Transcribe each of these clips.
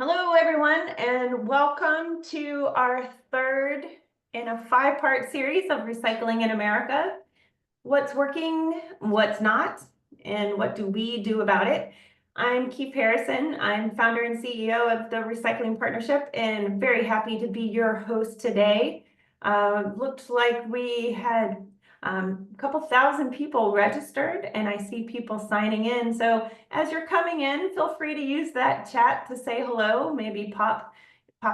Hello, everyone, and welcome to our third in a 5-part series of Recycling in America. What's working, what's not, and what do we do about it? I'm Keith Harrison. I'm founder and CEO of the Recycling Partnership and very happy to be your host today. Looked like we had a couple thousand people registered, and I see people signing in. So as you're coming in, feel free to use that chat to say hello. Maybe pop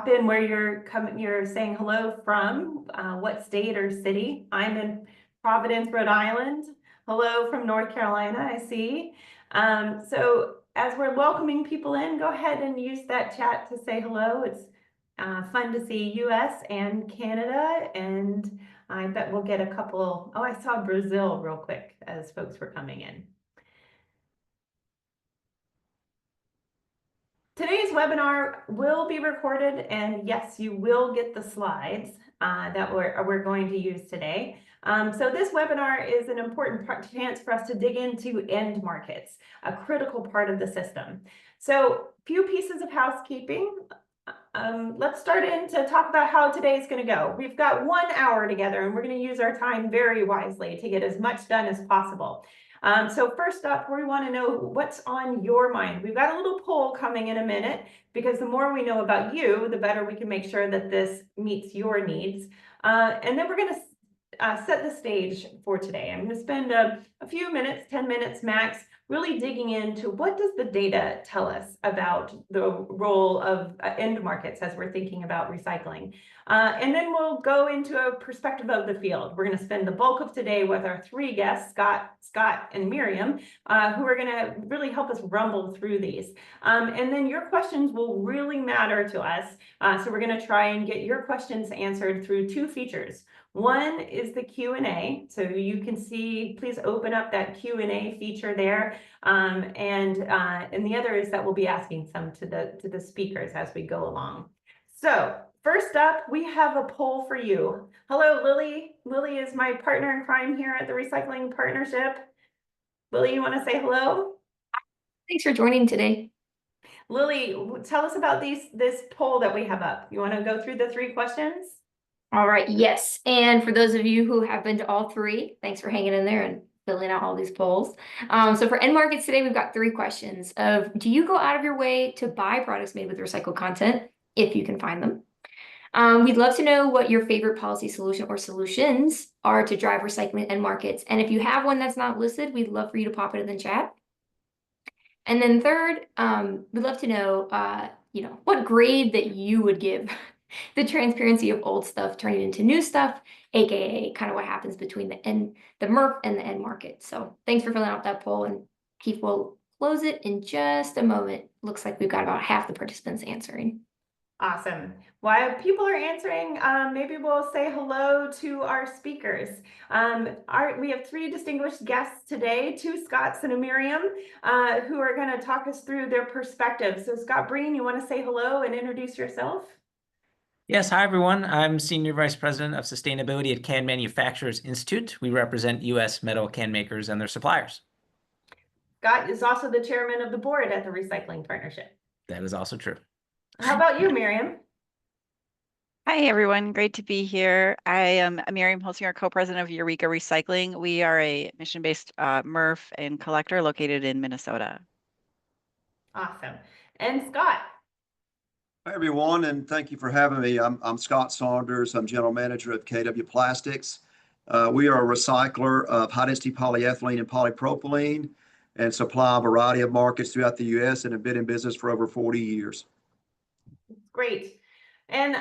in where you're saying hello from, what state or city. I'm in Providence, Rhode Island. Hello from North Carolina, I see. So as we're welcoming people in, go ahead and use that chat to say hello. It's fun to see US and Canada, and I bet we'll get a couple. Oh, I saw Brazil real quick as folks were coming in. Today's webinar will be recorded, and yes, you will get the slides that we're going to use today. So this webinar is an important chance for us to dig into end markets, a critical part of the system. So few pieces of housekeeping. Let's start in to talk about how today is going to go. We've got 1 hour together, and we're going to use our time very wisely to get as much done as possible. So first up, we want to know what's on your mind. We've got a little poll coming in a minute, because the more we know about you, the better we can make sure that this meets your needs. And then we're going to set the stage for today. I'm going to spend a few minutes, 10 minutes max, really digging into what does the data tell us about the role of end markets as we're thinking about recycling. And then we'll go into a perspective of the field. We're going to spend the bulk of today with our 3 guests, Scott, and Miriam, who are going to really help us rumble through these. And then your questions will really matter to us. So we're going to try and get your questions answered through 2 features. One is the Q&A, so you can see, please open up that Q&A feature there, and the other is that we'll be asking some to the speakers as we go along. So first up, we have a poll for you. Hello, Lily. Lily is my partner in crime here at the Recycling Partnership. Lily, you want to say hello? Thanks for joining today. Lily, tell us about this poll that we have up. You want to go through the 3 questions? All right, yes. And for those of you who have been to all 3, thanks for hanging in there and filling out all these polls. So for end markets today, we've got 3 questions of, do you go out of your way to buy products made with recycled content if you can find them? We'd love to know what your favorite policy solution or solutions are to drive recycling end markets. And if you have one that's not listed, we'd love for you to pop it in the chat. And then third, we'd love to know, what grade that you would give the transparency of old stuff turning into new stuff, aka kind of what happens between the MRF and the end market. So thanks for filling out that poll, and Keith will close it in just a moment. Looks like we've got about half the participants answering. Awesome. While people are answering, maybe we'll say hello to our speakers. We have 3 distinguished guests today, 2 Scotts and a Miriam, who are going to talk us through their perspectives. So Scott Breen, you want to say hello and introduce yourself? Yes, hi everyone. I'm Senior Vice President of Sustainability at Can Manufacturers Institute. We represent U.S. metal can makers and their suppliers. Scott is also the chairman of the board at the Recycling Partnership. That is also true. How about you, Miriam? Hi, everyone. Great to be here. I am Miriam Holsinger, co-president of Eureka Recycling. We are a mission-based MRF and collector located in Minnesota. Awesome. And Scott? Hi, everyone, and thank you for having me. I'm Scott Saunders. I'm general manager of KW Plastics. We are a recycler of high-density polyethylene and polypropylene and supply a variety of markets throughout the U.S. and have been in business for over 40 years. Great. And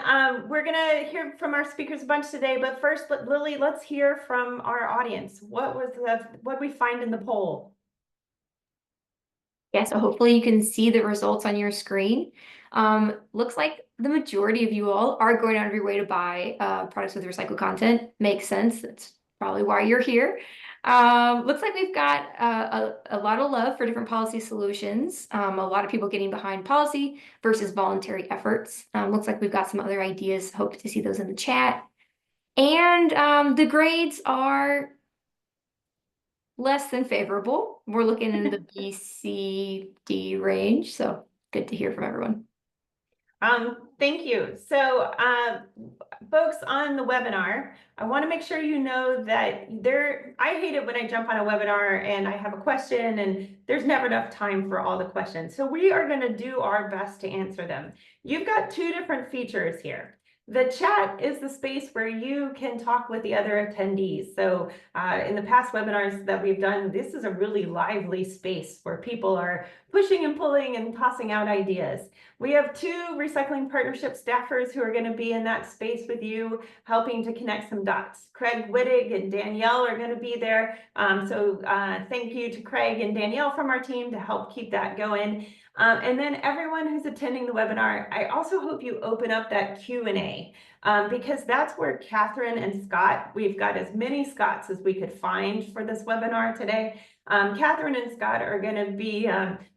we're going to hear from our speakers a bunch today, but first, Lily, let's hear from our audience. What did we find in the poll? Yeah, so hopefully you can see the results on your screen. Looks like the majority of you all are going out of your way to buy products with recycled content. Makes sense. That's probably why you're here. Looks like we've got a lot of love for different policy solutions. A lot of people getting behind policy versus voluntary efforts. Looks like we've got some other ideas. Hope to see those in the chat. And the grades are less than favorable. We're looking in the B, C, D range. So good to hear from everyone. Thank you. So, folks on the webinar, I want to make sure you know that I hate it when I jump on a webinar and I have a question and there's never enough time for all the questions. So we are going to do our best to answer them. You've got two different features here. The chat is the space where you can talk with the other attendees. So in the past webinars that we've done, this is a really lively space where people are pushing and pulling and tossing out ideas. We have two recycling partnership staffers who are going to be in that space with you, helping to connect some dots. Craig Wittig and Danielle are going to be there. Thank you to Craig and Danielle from our team to help keep that going. And then everyone who's attending the webinar, I also hope you open up that Q&A because that's where Catherine and Scott, we've got as many Scotts as we could find for this webinar today. Catherine and Scott are going to be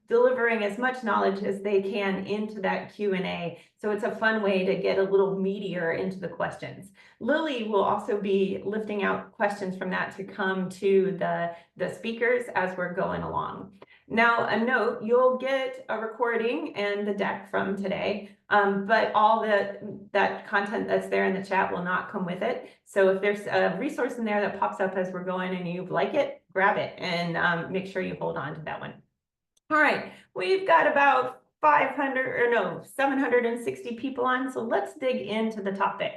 delivering as much knowledge as they can into that Q&A. So it's a fun way to get a little meatier into the questions. Lily will also be lifting out questions from that to come to the speakers as we're going along. Now, a note, you'll get a recording and the deck from today, but all that content that's there in the chat will not come with it. So if there's a resource in there that pops up as we're going and you like it, grab it and make sure you hold on to that one. All right, we've got about 760 people on, so let's dig into the topic.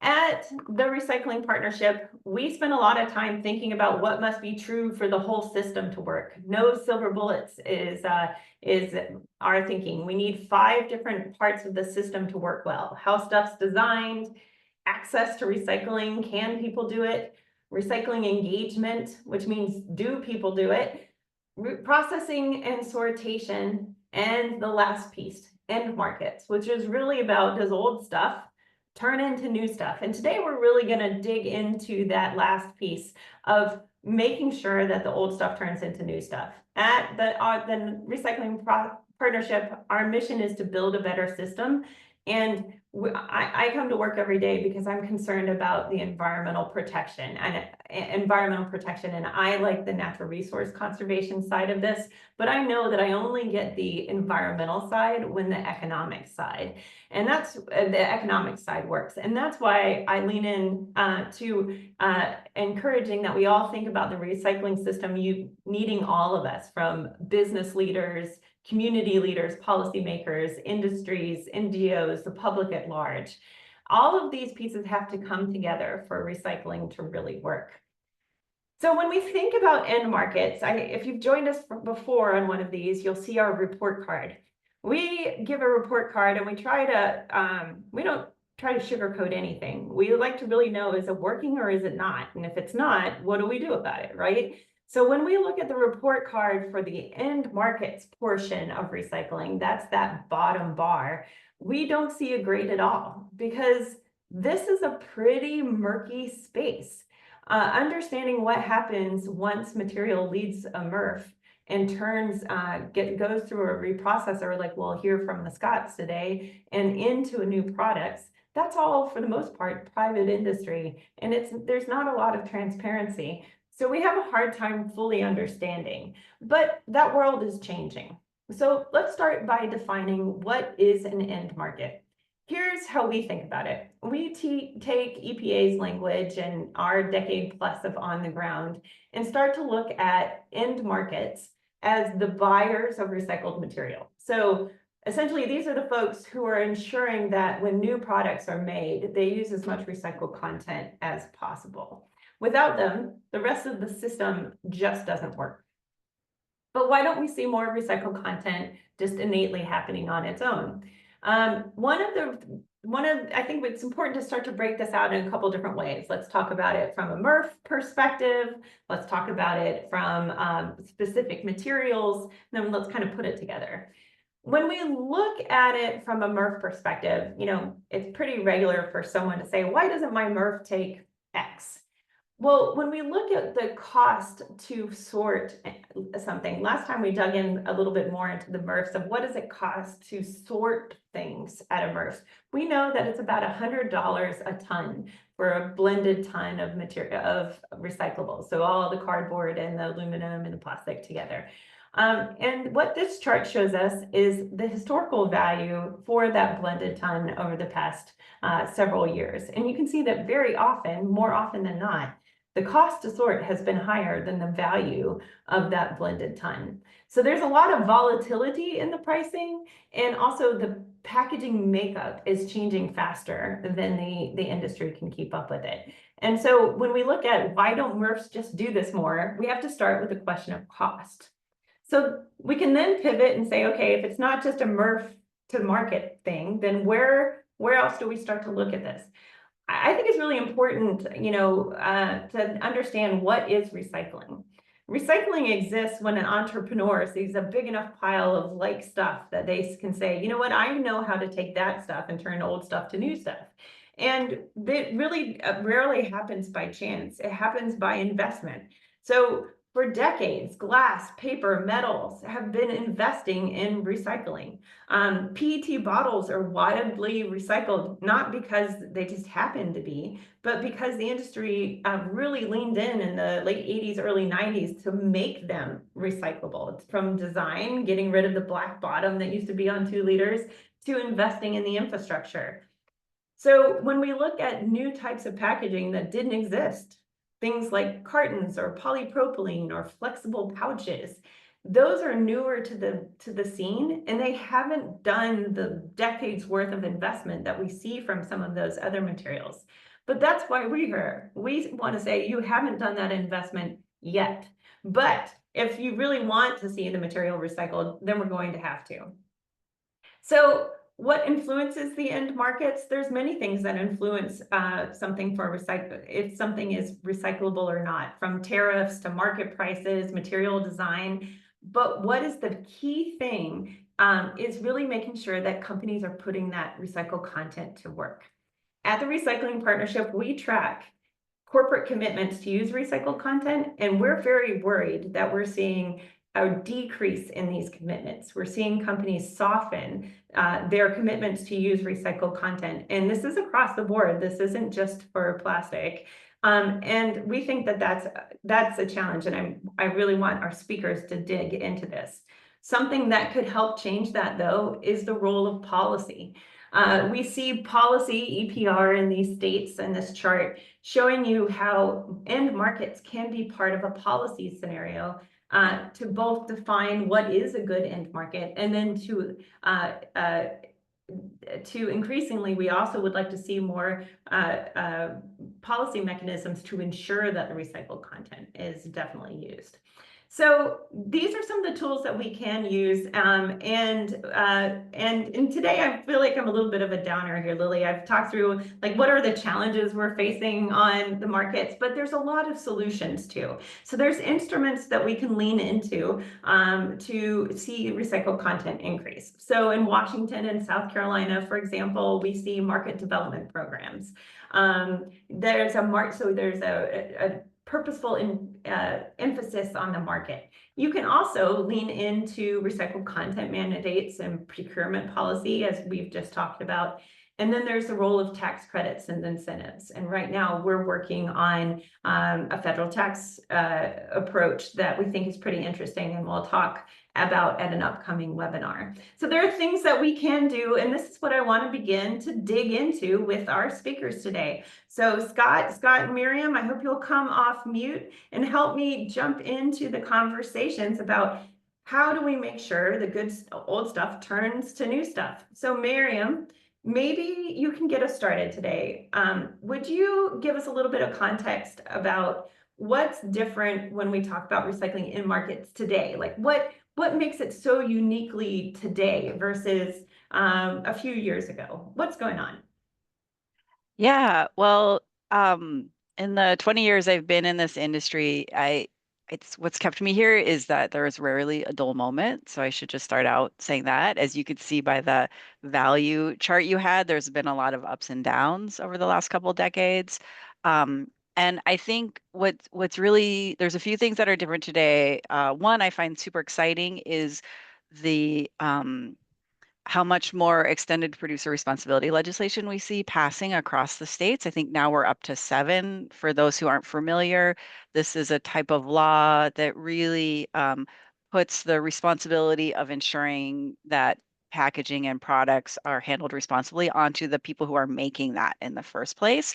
At the Recycling Partnership, we spend a lot of time thinking about what must be true for the whole system to work. No silver bullets is our thinking. We need 5 different parts of the system to work well. How stuff's designed, access to recycling, can people do it? Recycling engagement, which means do people do it? Processing and sortation, and the last piece, end markets, which is really about does old stuff turn into new stuff. And today we're really going to dig into that last piece of making sure that the old stuff turns into new stuff. At the Recycling Partnership, our mission is to build a better system. And I come to work every day because I'm concerned about the environmental protection and I like the natural resource conservation side of this, but I know that I only get the environmental side when the economic side, and that's the economic side works. And that's why I lean in to encouraging that we all think about the recycling system, needing all of us, from business leaders, community leaders, policymakers, industries, NGOs, the public at large. All of these pieces have to come together for recycling to really work. So when we think about end markets, if you've joined us before on one of these, you'll see our report card. We give a report card and we don't try to sugarcoat anything. We like to really know, is it working or is it not? And if it's not, what do we do about it, right? So when we look at the report card for the end markets portion of recycling, that's that bottom bar, we don't see a grade at all because this is a pretty murky space. Understanding what happens once material leaves a MRF and goes through a reprocessor, like we'll hear from the Scotts today, and into a new products, that's all for the most part private industry, and there's not a lot of transparency. So we have a hard time fully understanding, but that world is changing. So let's start by defining what is an end market. Here's how we think about it. We take EPA's language and our decade plus of on the ground and start to look at end markets as the buyers of recycled material. So essentially, these are the folks who are ensuring that when new products are made, they use as much recycled content as possible. Without them, the rest of the system just doesn't work. But why don't we see more recycled content just innately happening on its own? I think it's important to start to break this out in a couple different ways. Let's talk about it from a MRF perspective. Let's talk about it from specific materials. Then let's kind of put it together. When we look at it from a MRF perspective, it's pretty regular for someone to say, why doesn't my MRF take X? Well, when we look at the cost to sort something, last time we dug in a little bit more into the MRFs of what does it cost to sort things at a MRF, we know that it's about $100 a ton for a blended ton of material of recyclables. So all the cardboard and the aluminum and the plastic together. And what this chart shows us is the historical value for that blended ton over the past several years. And you can see that very often, more often than not, the cost to sort has been higher than the value of that blended ton. So there's a lot of volatility in the pricing, and also the packaging makeup is changing faster than the industry can keep up with it. And so when we look at why don't MRFs just do this more, we have to start with the question of cost. So we can then pivot and say, okay, if it's not just a MRF to market thing, then where else do we start to look at this? I think it's really important, to understand what is recycling. Recycling exists when an entrepreneur sees a big enough pile of like stuff that they can say, you know what, I know how to take that stuff and turn old stuff to new stuff. And that really rarely happens by chance. It happens by investment. So for decades, glass, paper, metals have been investing in recycling. PET bottles are widely recycled, not because they just happen to be, but because the industry really leaned in the late 80s, early 90s to make them recyclable. It's from design, getting rid of the black bottom that used to be on 2 liters, to investing in the infrastructure. So when we look at new types of packaging that didn't exist, things like cartons or polypropylene or flexible pouches, those are newer to the scene, and they haven't done the decades worth of investment that we see from some of those other materials. But that's why we're here. We want to say you haven't done that investment yet. But if you really want to see the material recycled, then we're going to have to. So what influences the end markets? There's many things that influence something for if something is recyclable or not, from tariffs to market prices, material design. But what is the key thing is really making sure that companies are putting that recycled content to work. At the Recycling Partnership, we track corporate commitments to use recycled content, and we're very worried that we're seeing a decrease in these commitments. We're seeing companies soften their commitments to use recycled content. And this is across the board. This isn't just for plastic. And we think that that's a challenge. And I really want our speakers to dig into this. Something that could help change that, though, is the role of policy. We see policy EPR in these states in this chart showing you how end markets can be part of a policy scenario to both define what is a good end market, and then to increasingly, we also would like to see more policy mechanisms to ensure that the recycled content is definitely used. So these are some of the tools that we can use. And today I feel like I'm a little bit of a downer here, Lily. I've talked through like what are the challenges we're facing on the markets, but there's a lot of solutions too. So there's instruments that we can lean into to see recycled content increase. So in Washington and South Carolina, for example, we see market development programs. There's a purposeful emphasis on the market. You can also lean into recycled content mandates and procurement policy, as we've just talked about. And then there's the role of tax credits and incentives. And right now we're working on a federal tax approach that we think is pretty interesting, and we'll talk about at an upcoming webinar. So there are things that we can do, and this is what I want to begin to dig into with our speakers today. So Scott and Miriam, I hope you'll come off mute and help me jump into the conversations about how do we make sure the good old stuff turns to new stuff. So Miriam, maybe you can get us started today. Would you give us a little bit of context about what's different when we talk about recycling in markets today? Like what makes it so uniquely today versus a few years ago? What's going on? Yeah, well, in the 20 years I've been in this industry, it's what's kept me here is that there is rarely a dull moment. So I should just start out saying that. As you could see by the value chart you had, there's been a lot of ups and downs over the last couple of decades. And I think what's really, there's a few things that are different today. One I find super exciting is the how much more extended producer responsibility legislation we see passing across the states. I think now we're up to 7. For those who aren't familiar, this is a type of law that really puts the responsibility of ensuring that packaging and products are handled responsibly onto the people who are making that in the first place.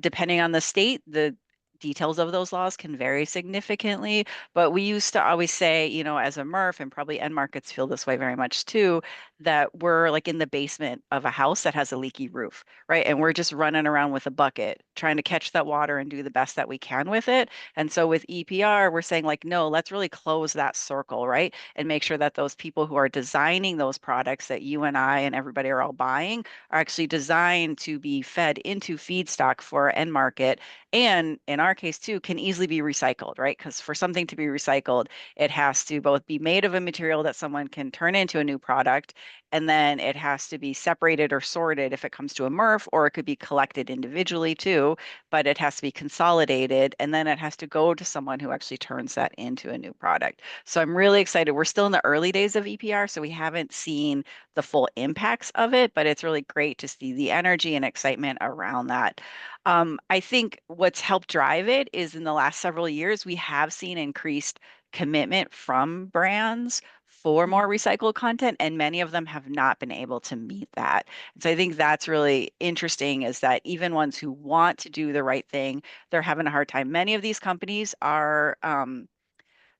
Depending on the state, the details of those laws can vary significantly, but we used to always say, you know, as a MRF, and probably end markets feel this way very much too, that we're like in the basement of a house that has a leaky roof, right? And we're just running around with a bucket, trying to catch that water and do the best that we can with it. And so with EPR, we're saying like, no, let's really close that circle, right? And make sure that those people who are designing those products that you and I and everybody are all buying are actually designed to be fed into feedstock for end market. And in our case too, can easily be recycled, right? Because for something to be recycled, it has to both be made of a material that someone can turn into a new product, and then it has to be separated or sorted if it comes to a MRF, or it could be collected individually too, but it has to be consolidated, and then it has to go to someone who actually turns that into a new product. So I'm really excited. We're still in the early days of EPR, so we haven't seen the full impacts of it, but it's really great to see the energy and excitement around that. I think what's helped drive it is in the last several years, we have seen increased commitment from brands for more recycled content, and many of them have not been able to meet that. And so I think that's really interesting, is that even ones who want to do the right thing, they're having a hard time. Many of these companies are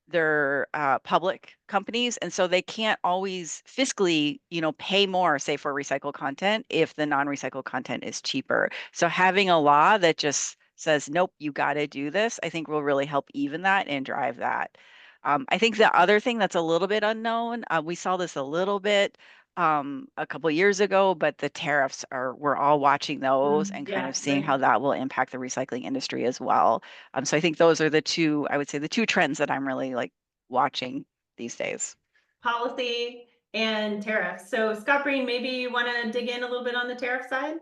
they're public companies, and so they can't always fiscally, you know, pay more, say, for recycled content if the non-recycled content is cheaper. So having a law that just says, nope, you got to do this, I think will really help even that and drive that. I think the other thing that's a little bit unknown, we saw this a little bit a couple years ago, but the tariffs we're all watching those and kind Yeah, of seeing right. how that will impact the recycling industry as well. So I think those are the two, I would say the two trends that I'm really like watching these days. Policy and tariffs. So Scott Breen, maybe you want to dig in a little bit on the tariff side?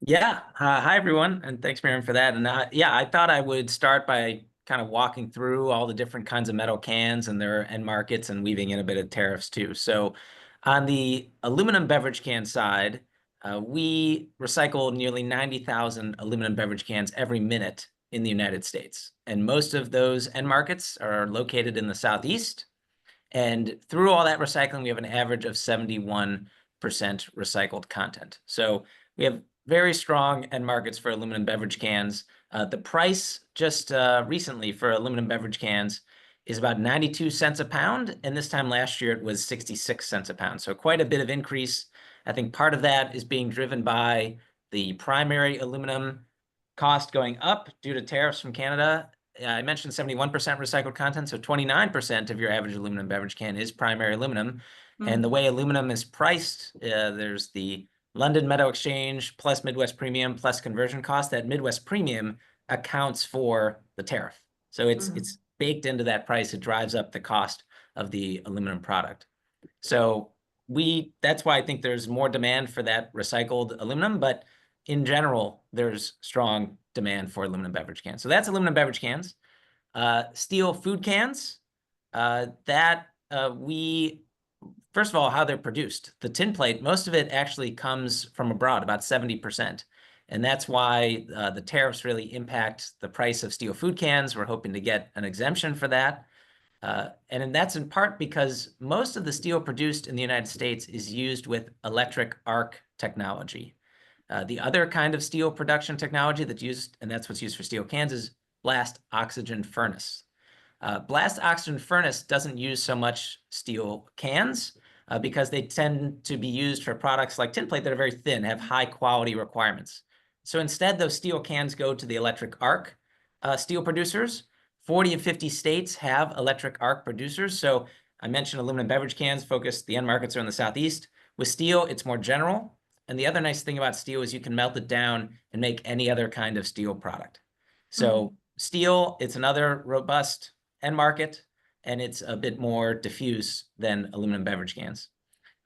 Yeah. Hi, everyone. And thanks, Miriam, for that. And yeah, I thought I would start by kind of walking through all the different kinds of metal cans and their end markets and weaving in a bit of tariffs too. So on the aluminum beverage can side, we recycle nearly 90,000 aluminum beverage cans every minute in the United States. And most of those end markets are located in the Southeast. And through all that recycling, we have an average of 71% recycled content. So we have very strong end markets for aluminum beverage cans. The price just recently for aluminum beverage cans is about 92 cents a pound. And this time last year, it was 66 cents a pound. So quite a bit of increase. I think part of that is being driven by the primary aluminum cost going up due to tariffs from Canada. I mentioned 71% recycled content, so 29% of your average aluminum beverage can is primary aluminum. And the way aluminum is priced, there's the London Metal Exchange plus Midwest Premium plus conversion cost. That Midwest Premium accounts for the tariff. So it's baked into that price. It drives up the cost of the aluminum product. So that's why I think there's more demand for that recycled aluminum, but in general, there's strong demand for aluminum beverage cans. So that's aluminum beverage cans. Steel food cans, first of all, how they're produced. The tin plate, most of it actually comes from abroad, about 70%. And that's why the tariffs really impact the price of steel food cans. We're hoping to get an exemption for that. And that's in part because most of the steel produced in the United States is used with electric arc technology. The other kind of steel production technology that's used, and that's what's used for steel cans, is blast oxygen furnace. Blast oxygen furnace doesn't use so much steel cans because they tend to be used for products like tin plate that are very thin, have high quality requirements. So instead, those steel cans go to the electric arc steel producers. 40 of 50 states have electric arc producers. So I mentioned aluminum beverage cans the end markets are in the Southeast. With steel, it's more general. And the other nice thing about steel is you can melt it down and make any other kind of steel product. So steel, it's another robust end market, and it's a bit more diffuse than aluminum beverage cans.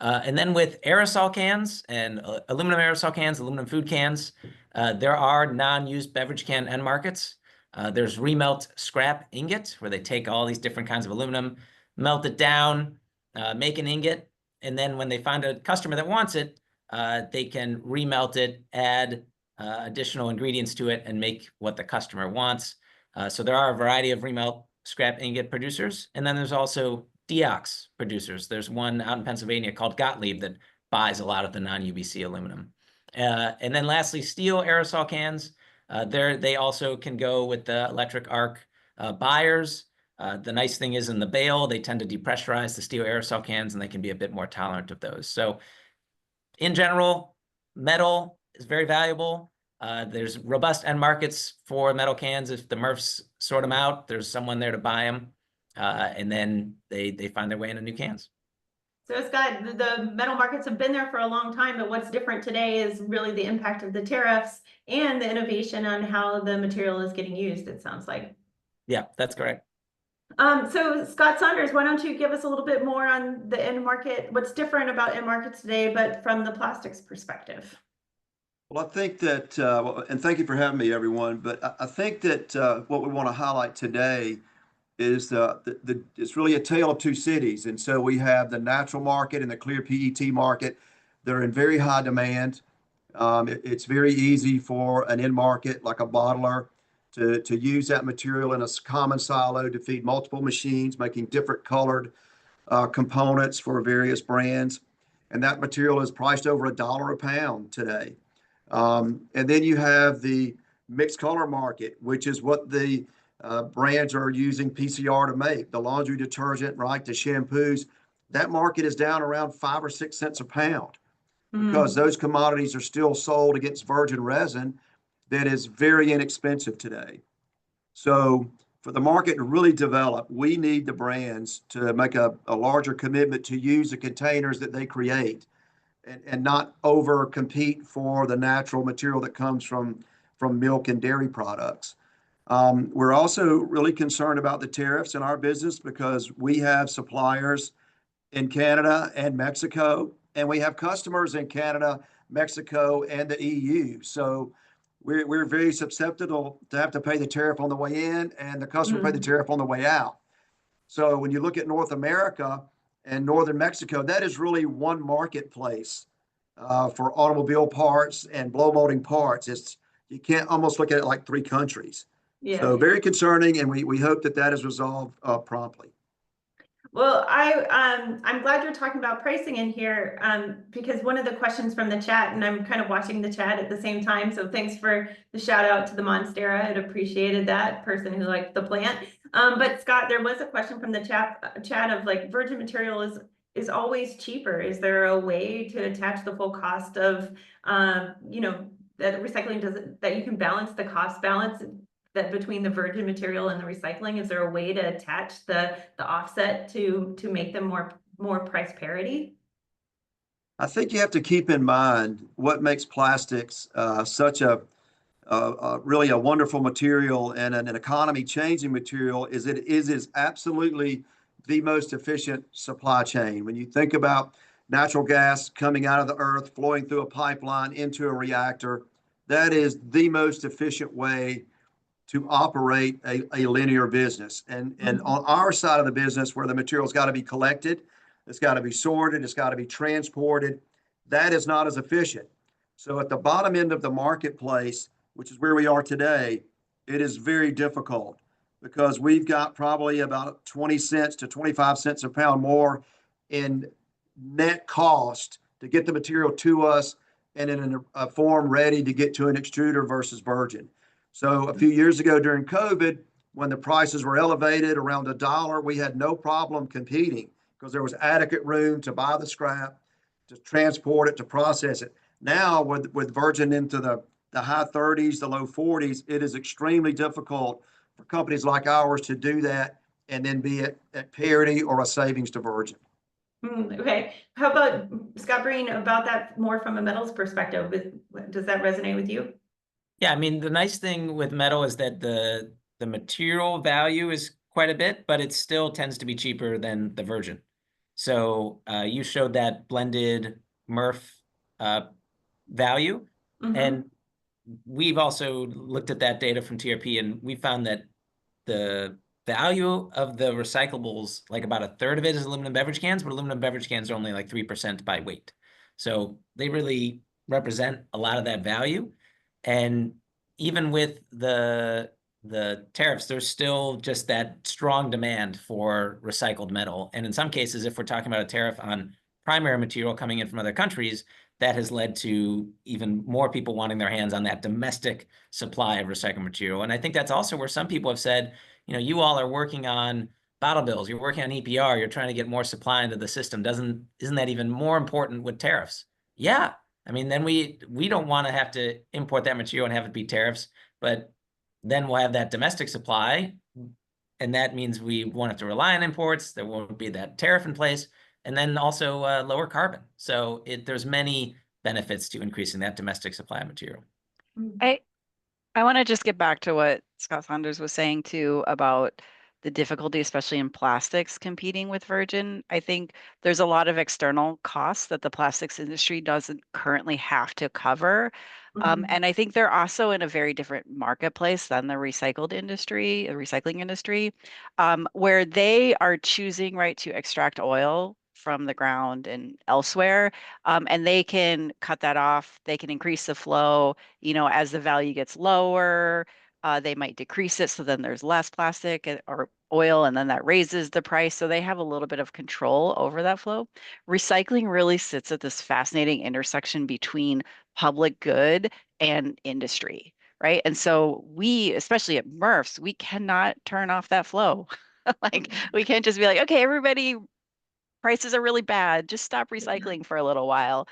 And then with aerosol cans and aluminum aerosol cans, aluminum food cans, there are non-used beverage can end markets. There's remelt scrap ingot, where they take all these different kinds of aluminum, melt it down, make an ingot, and then when they find a customer that wants it, they can remelt it, add additional ingredients to it, and make what the customer wants. So there are a variety of remelt scrap ingot producers. And then there's also Deox producers. There's one out in Pennsylvania called Gottlieb that buys a lot of the non-UBC aluminum. And then lastly, steel aerosol cans. They also can go with the electric arc buyers. The nice thing is in the bale, they tend to depressurize the steel aerosol cans and they can be a bit more tolerant of those. So in general, metal is very valuable. There's robust end markets for metal cans. If the MRFs sort them out, there's someone there to buy them. And then they find their way into new cans. So Scott, the metal markets have been there for a long time, but what's different today is really the impact of the tariffs and the innovation on how the material is getting used, it sounds like. Yeah, that's correct. So Scott Saunders, why don't you give us a little bit more on the end market, what's different about end markets today, but from the plastics perspective? Well, I think that, and thank you for having me, everyone. But I think that what we want to highlight today is it's really a tale of two cities. And so we have the natural market and the clear PET market. They're in very high demand. It's very easy for an end market like a bottler to use that material in a common silo to feed multiple machines, making different colored components for various brands. And that material is priced over $1 a pound today. And then you have the mixed color market, which is what the brands are using PCR to make, the laundry detergent, right, the shampoos. That market is down around 5 or 6 cents a pound because those commodities are still sold against virgin resin that is very inexpensive today. So for the market to really develop, we need the brands to make a larger commitment to use the containers that they create and not over compete for the natural material that comes from milk and dairy products. We're also really concerned about the tariffs in our business because we have suppliers in Canada and Mexico, and we have customers in Canada, Mexico, and the EU. So we're very susceptible to have to pay the tariff on the way in, and the customer pay the tariff on the way out. So when you look at North America and Northern Mexico, that is really one marketplace for automobile parts and blow molding parts. You can't almost look at it like three countries. Yeah. So very concerning, and we hope that is resolved promptly. Well, I'm glad you're talking about pricing in here, because one of the questions from the chat, and I'm kind of watching the chat at the same time, so thanks for the shout out to the Monstera. I'd appreciated that person who liked the plant. But Scott, there was a question from the chat of like virgin material is always cheaper. Is there a way to attach the full cost of, that recycling doesn't, that you can balance the cost balance that between the virgin material and the recycling? Is there a way to attach the offset to make them more price parity? I think you have to keep in mind what makes plastics such a really a wonderful material and an economy changing material is it is absolutely the most efficient supply chain. When you think about natural gas coming out of the earth, flowing through a pipeline into a reactor, that is the most efficient way to operate a linear business. And on our side of the business, where the material's got to be collected, it's got to be sorted, it's got to be transported, that is not as efficient. So at the bottom end of the marketplace, which is where we are today, it is very difficult because we've got probably about 20 cents to 25 cents a pound more in net cost to get the material to us and in a form ready to get to an extruder versus virgin. So a few years ago during COVID, when the prices were elevated around $1, we had no problem competing because there was adequate room to buy the scrap, to transport it, to process it. Now with virgin into the high 30s, the low 40s, it is extremely difficult for companies like ours to do that and then be at parity or a savings to virgin. Okay. How about Scott Breen about that more from a metals perspective? Does that resonate with you? Yeah, I mean, the nice thing with metal is that the material value is quite a bit, but it still tends to be cheaper than the virgin. So you showed that blended MRF value, and we've also looked at that data from TRP, and we found that the value of the recyclables, like about a third of it is aluminum beverage cans, but aluminum beverage cans are only like 3% by weight. So they really represent a lot of that value. And even with the the tariffs, there's still just that strong demand for recycled metal. And in some cases, if we're talking about a tariff on primary material coming in from other countries, that has led to even more people wanting their hands on that domestic supply of recycled material. And I think that's also where some people have said, you all are working on bottle bills, you're working on EPR, you're trying to get more supply into the system. Isn't that even more important with tariffs? Yeah. I mean, then we don't want to have to import that material and have it be tariffs, but then we'll have that domestic supply, and that means we won't have to rely on imports. There won't be that tariff in place, and then also lower carbon. So there's many benefits to increasing that domestic supply of material. I I want to just get back to what Scott Saunders was saying too about the difficulty, especially in plastics competing with virgin. I think there's a lot of external costs that the plastics industry doesn't currently have to cover. And I think they're also in a very different marketplace than the recycled industry, the recycling industry, where they are choosing, right, to extract oil from the ground and elsewhere. And they can cut that off. They can increase the flow, as the value gets lower. They might decrease it, so then there's less plastic or oil, and then that raises the price. So they have a little bit of control over that flow. Recycling really sits at this fascinating intersection between public good and industry, right? And so we, especially at MRFs, we cannot turn off that flow. Like we can't just be like, okay, everybody, prices are really bad. Just stop recycling for a little while.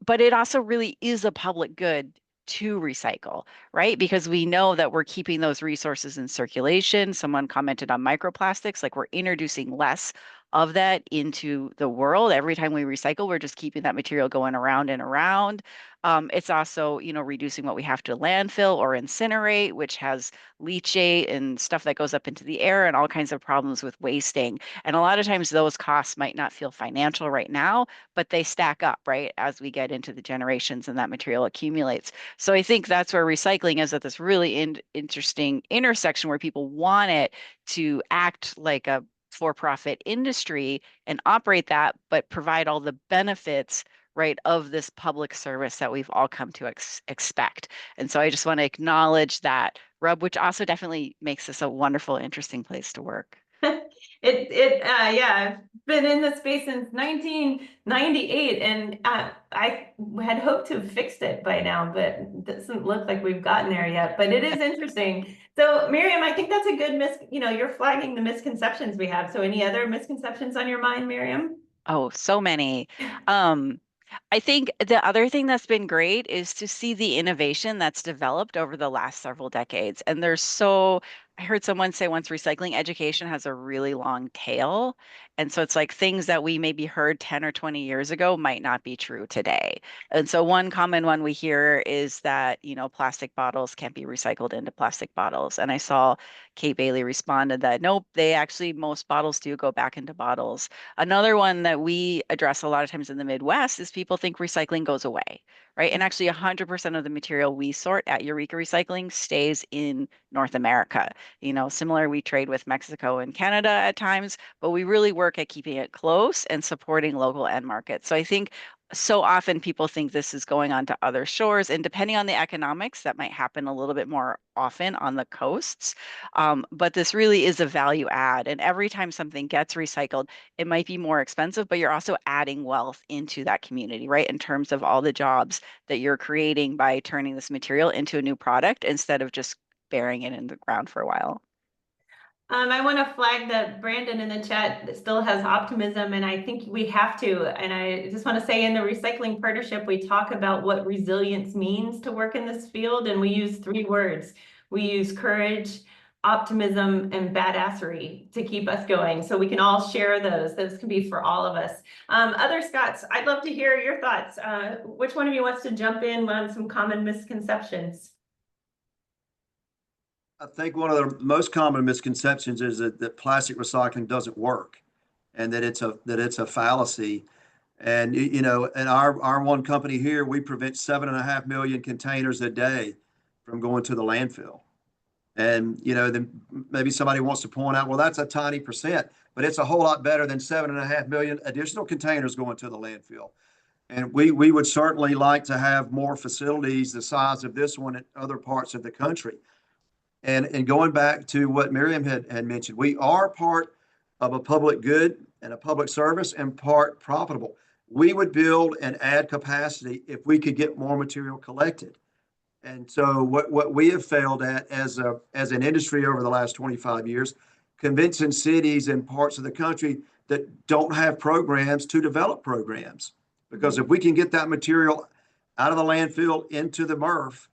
But it also really is a public good to recycle, right? Because we know that we're keeping those resources in circulation. Someone commented on microplastics, like we're introducing less of that into the world. Every time we recycle, we're just keeping that material going around and around. It's also, reducing what we have to landfill or incinerate, which has leachate and stuff that goes up into the air and all kinds of problems with wasting. And a lot of times those costs might not feel financial right now, but they stack up, right, as we get into the generations and that material accumulates. So I think that's where recycling is at this really interesting intersection where people want it to act like a for-profit industry and operate that, but provide all the benefits, right, of this public service that we've all come to expect. And so I just want to acknowledge that rub, which also definitely makes this a wonderful, interesting place to work. Yeah, I've been in the space since 1998, and I had hoped to have fixed it by now, but it doesn't look like we've gotten there yet. But it is interesting. So, Miriam, I think that's a good you're flagging the misconceptions we have. So, any other misconceptions on your mind, Miriam? Oh, so many. I think the other thing that's been great is to see the innovation that's developed over the last several decades. And I heard someone say once recycling education has a really long tail. And so it's like things that we maybe heard 10 or 20 years ago might not be true today. And so one common one we hear is that, plastic bottles can't be recycled into plastic bottles. And I saw Kate Bailey responded that nope, most bottles do go back into bottles. Another one that we address a lot of times in the Midwest is people think recycling goes away, right? And actually 100% of the material we sort at Eureka Recycling stays in North America. Similar, we trade with Mexico and Canada at times, but we really work at keeping it close and supporting local end markets. So I think so often people think this is going on to other shores, and depending on the economics, that might happen a little bit more often on the coasts. But this really is a value add. And every time something gets recycled, it might be more expensive, but you're also adding wealth into that community, right? In terms of all the jobs that you're creating by turning this material into a new product instead of just burying it in the ground for a while. I want to flag that Brandon in the chat that still has optimism, and I think we have to. And I just want to say in the recycling partnership, we talk about what resilience means to work in this field, and we use 3 words. We use courage, optimism, and badassery to keep us going. So we can all share those. Those can be for all of us. Other Scots, I'd love to hear your thoughts. Which one of you wants to jump in on some common misconceptions? I think one of the most common misconceptions is that plastic recycling doesn't work and that it's a fallacy. And, in our one company here, we prevent 7.5 million containers a day from going to the landfill. And, then maybe somebody wants to point out, well, that's a tiny percent, but it's a whole lot better than 7.5 million additional containers going to the landfill. And we would certainly like to have more facilities the size of this one in other parts of the country. And going back to what Miriam had mentioned, we are part of a public good and a public service and part profitable. We would build and add capacity if we could get more material collected. And so what we have failed at as an industry over the last 25 years, convincing cities and parts of the country that don't have programs to develop programs. Because if we can get that material out of the landfill into the MRF,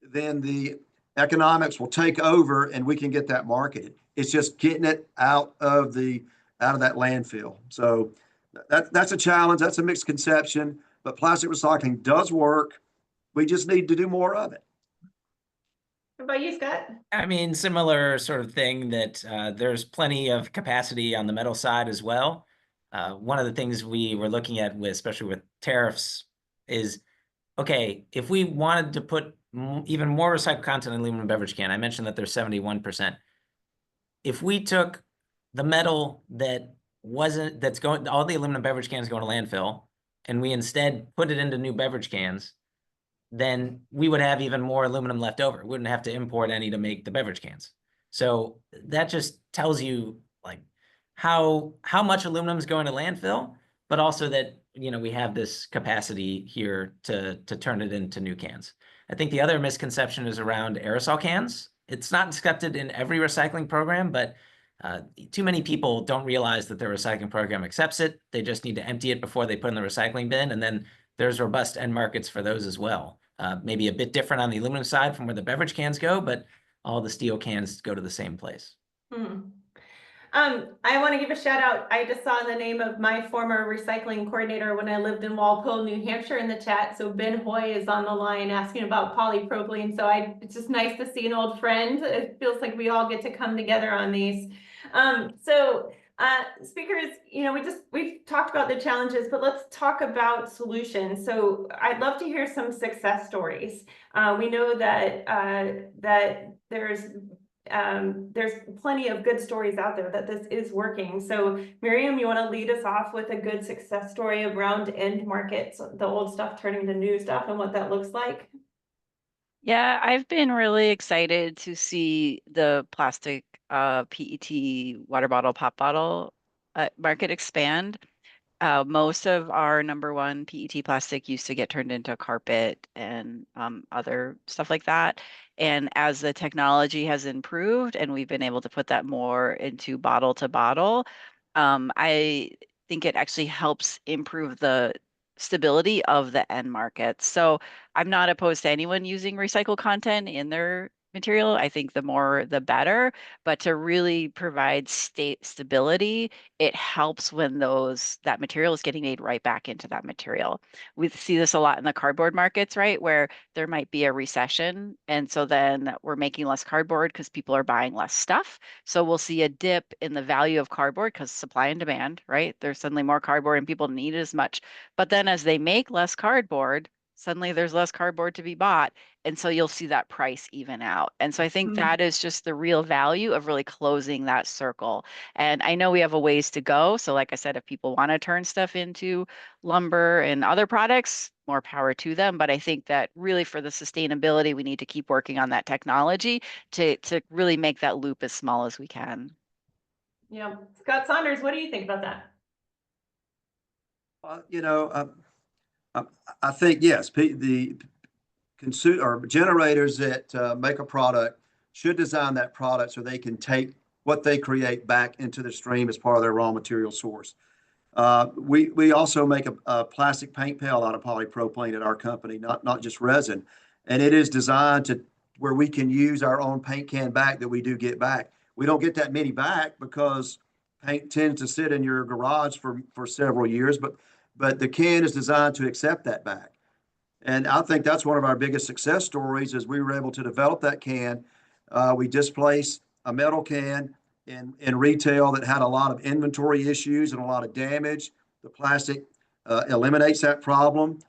then the economics will take over and we can get that marketed. It's just getting it out of that landfill. So that's a challenge. That's a misconception, but plastic recycling does work. We just need to do more of it. What about you, Scott? I mean, similar sort of thing that there's plenty of capacity on the metal side as well. One of the things we were looking at, especially with tariffs, is, okay, if we wanted to put even more recycled content in aluminum beverage can, I mentioned that there's 71%. If we took the metal that's going, all the aluminum beverage cans going to landfill, and we instead put it into new beverage cans, then we would have even more aluminum left over. We wouldn't have to import any to make the beverage cans. So that just tells you like how much aluminum is going to landfill, but also that, we have this capacity here to turn it into new cans. I think the other misconception is around aerosol cans. It's not accepted in every recycling program, but too many people don't realize that their recycling program accepts it. They just need to empty it before they put in the recycling bin, and then there's robust end markets for those as well. Maybe a bit different on the aluminum side from where the beverage cans go, but all the steel cans go to the same place. I want to give a shout out. I just saw the name of my former recycling coordinator when I lived in Walpole, New Hampshire in the chat. So Ben Hoy is on the line asking about polypropylene. So it's just nice to see an old friend. It feels like we all get to come together on these. Speakers, we've talked about the challenges, but let's talk about solutions. So I'd love to hear some success stories. We know that there's plenty of good stories out there that this is working. So Miriam, you want to lead us off with a good success story around end markets, the old stuff turning to new stuff and what that looks like? Yeah, I've been really excited to see the plastic PET water bottle, pop bottle market expand. Most of our number one PET plastic used to get turned into carpet and other stuff like that. And as the technology has improved and we've been able to put that more into bottle to bottle, I think it actually helps improve the stability of the end market. So I'm not opposed to anyone using recycled content in their material. I think the more the better, but to really provide stability, it helps when that material is getting made right back into that material. We see this a lot in the cardboard markets, right? Where there might be a recession. And so then we're making less cardboard because people are buying less stuff. So we'll see a dip in the value of cardboard because supply and demand, right? There's suddenly more cardboard and people need it as much. But then as they make less cardboard, suddenly there's less cardboard to be bought. And so you'll see that price even out. And so I think that is just the real value of really closing that circle. And I know we have a ways to go. So like I said, if people want to turn stuff into lumber and other products, more power to them. But I think that really for the sustainability, we need to keep working on that technology to really make that loop as small as we can. Yeah. Scott Saunders, what do you think about that? I think, yes, the consumer or generators that make a product should design that product so they can take what they create back into the stream as part of their raw material source. We also make a plastic paint pail out of polypropylene at our company, not just resin. And it is designed to where we can use our own paint can back that we do get back. We don't get that many back because paint tends to sit in your garage for several years, but the can is designed to accept that back. And I think that's one of our biggest success stories is we were able to develop that can. We displaced a metal can in retail that had a lot of inventory issues and a lot of damage. The plastic eliminates that problem.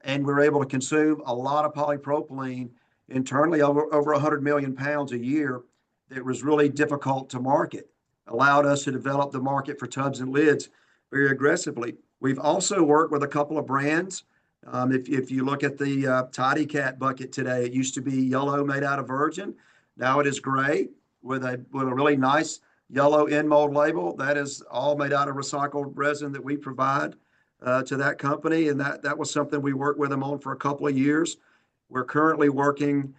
And we're able to consume a lot of polypropylene internally, over 100 million pounds a year. That was really difficult to market, allowed us to develop the market for tubs and lids very aggressively. We've also worked with a couple of brands. If you look at the Tidy Cat bucket today, it used to be yellow made out of virgin. Now it is gray with a really nice yellow end mold label. That is all made out of recycled resin that we provide to that company. And that was something we worked with them on for a couple of years. We're currently working